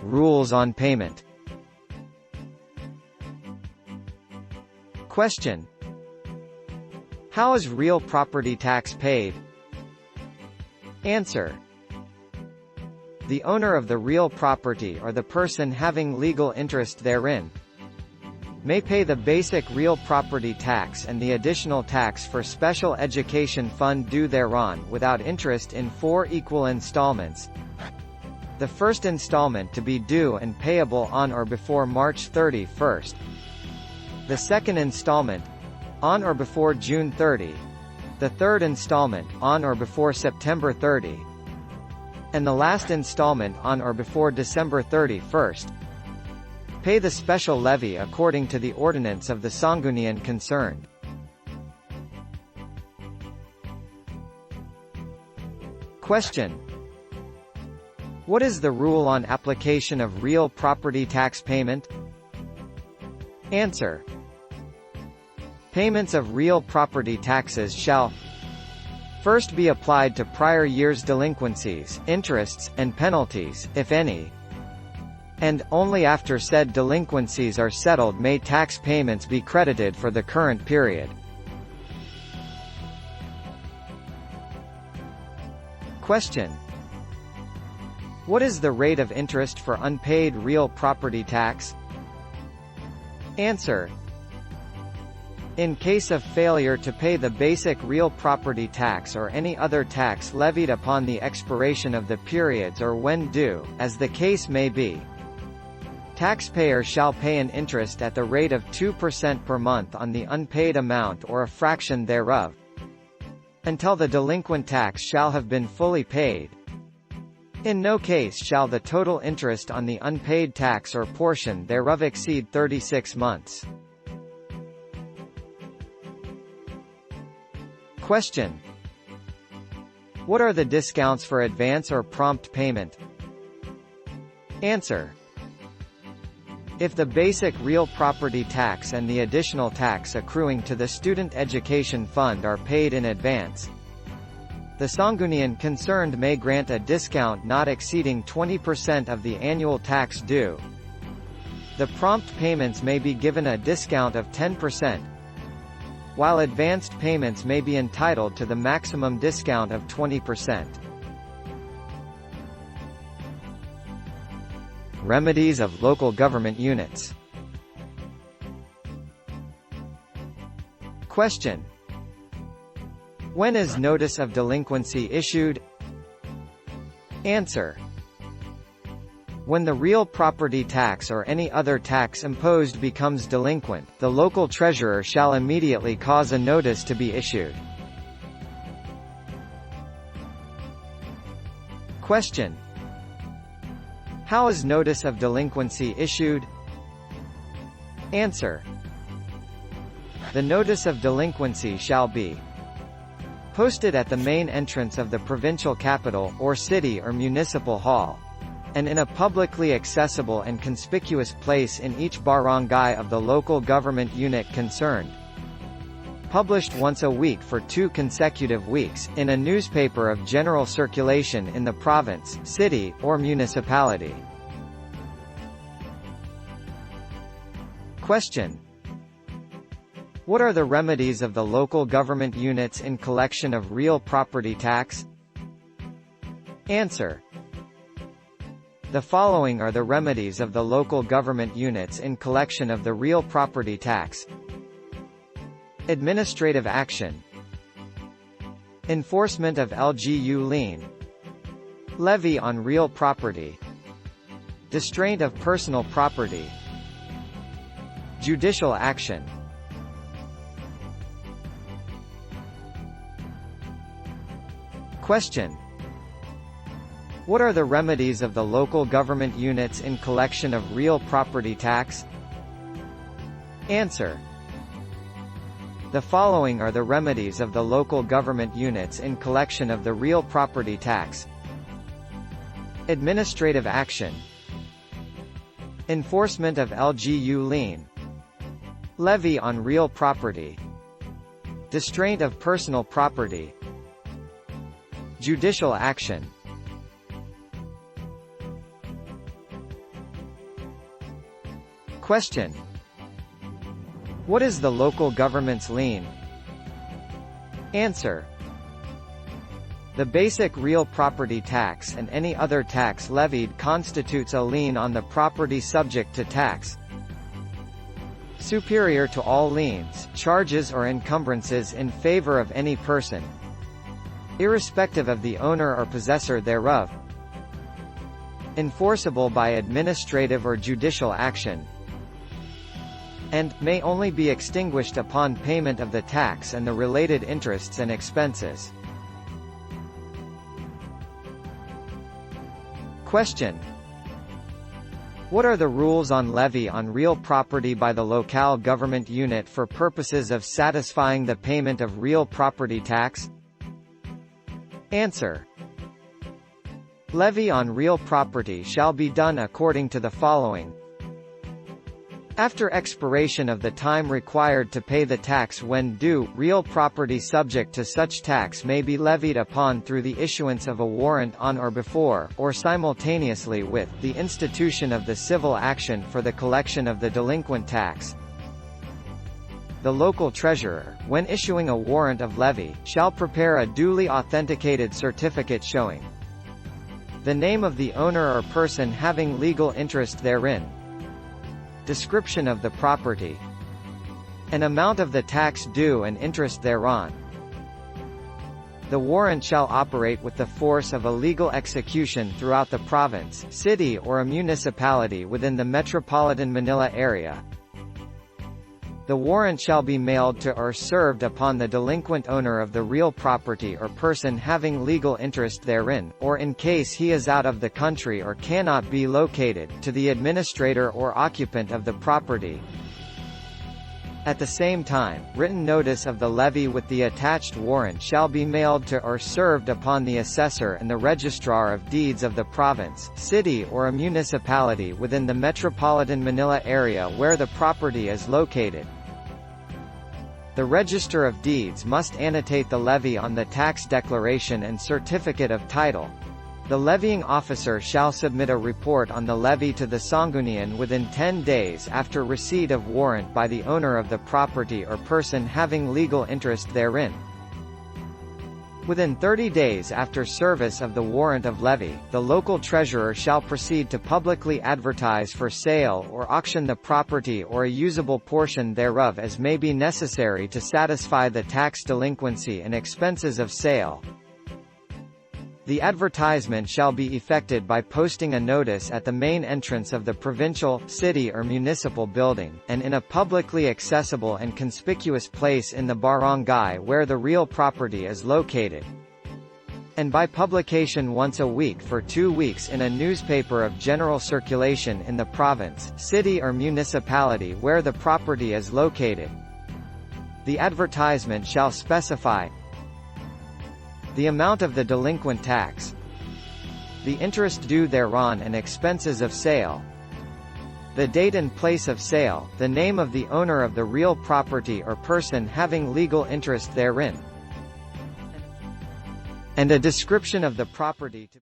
Rules on payment. Question: how is real property tax paid? Answer: the owner of the real property or the person having legal interest therein may pay the basic real property tax and the additional tax for special education fund due thereon without interest in 4 equal installments. The first installment to be due and payable on or before March 31st. The second installment on or before June 30. The third installment on or before September 30. And the last installment on or before December 31st. Pay the special levy according to the ordinance of the Sanggunian concerned. Question: what is the rule on application of real property tax payment? Answer: payments of real property taxes shall first be applied to prior year's delinquencies, interests, and penalties, if any, and only after said delinquencies are settled may tax payments be credited for the current period. Question: what is the rate of interest for unpaid real property tax? Answer: in case of failure to pay the basic real property tax or any other tax levied upon the expiration of the periods or when due, as the case may be, taxpayer shall pay an interest at the rate of 2% per month on the unpaid amount or a fraction thereof, until the delinquent tax shall have been fully paid. In no case shall the total interest on the unpaid tax or portion thereof exceed 36 months. Question: what are the discounts for advance or prompt payment? Answer: if the basic real property tax and the additional tax accruing to the student education fund are paid in advance, the Sanggunian concerned may grant a discount not exceeding 20% of the annual tax due. The prompt payments may be given a discount of 10%, while advanced payments may be entitled to the maximum discount of 20%. Remedies of local government units. Question: when is notice of delinquency issued? Answer: when the real property tax or any other tax imposed becomes delinquent, the local treasurer shall immediately cause a notice to be issued. Question: how is notice of delinquency issued? Answer: the notice of delinquency shall be posted at the main entrance of the provincial capital, or city or municipal hall, and in a publicly accessible and conspicuous place in each barangay of the local government unit concerned. Published once a week for 2 consecutive weeks, in a newspaper of general circulation in the province, city, or municipality. Question: what are the remedies of the local government units in collection of real property tax? Answer: the following are the remedies of the local government units in collection of the real property tax. Administrative action, enforcement of LGU lien, levy on real property, distraint of personal property, judicial action. Question: what are the remedies of the local government units in collection of real property tax? Answer: the following are the remedies of the local government units in collection of the real property tax. Administrative action, enforcement of LGU lien, levy on real property, distraint of personal property, judicial action. Question: what is the local government's lien? Answer: the basic real property tax and any other tax levied constitutes a lien on the property subject to tax, superior to all liens, charges or encumbrances in favor of any person, irrespective of the owner or possessor thereof, enforceable by administrative or judicial action, and may only be extinguished upon payment of the tax and the related interests and expenses. Question: what are the rules on levy on real property by the locale government unit for purposes of satisfying the payment of real property tax? Answer: levy on real property shall be done according to the following. After expiration of the time required to pay the tax when due, real property subject to such tax may be levied upon through the issuance of a warrant on or before, or simultaneously with, the institution of the civil action for the collection of the delinquent tax. The local treasurer, when issuing a warrant of levy, shall prepare a duly authenticated certificate showing the name of the owner or person having legal interest therein, description of the property, an amount of the tax due and interest thereon. The warrant shall operate with the force of a legal execution throughout the province, city or a municipality within the metropolitan Manila area. The warrant shall be mailed to or served upon the delinquent owner of the real property or person having legal interest therein, or in case he is out of the country or cannot be located, to the administrator or occupant of the property. At the same time, written notice of the levy with the attached warrant shall be mailed to or served upon the assessor and the registrar of deeds of the province, city or a municipality within the metropolitan Manila area where the property is located. The Register of Deeds must annotate the levy on the tax declaration and certificate of title. The levying officer shall submit a report on the levy to the Sanggunian within 10 days after receipt of warrant by the owner of the property or person having legal interest therein. Within 30 days after service of the warrant of levy, the local treasurer shall proceed to publicly advertise for sale or auction the property or a usable portion thereof as may be necessary to satisfy the tax delinquency and expenses of sale. The advertisement shall be effected by posting a notice at the main entrance of the provincial, city or municipal building, and in a publicly accessible and conspicuous place in the barangay where the real property is located, and by publication once a week for 2 weeks in a newspaper of general circulation in the province, city or municipality where the property is located. The advertisement shall specify the amount of the delinquent tax, the interest due thereon and expenses of sale, the date and place of sale, the name of the owner of the real property or person having legal interest therein, and a description of the property to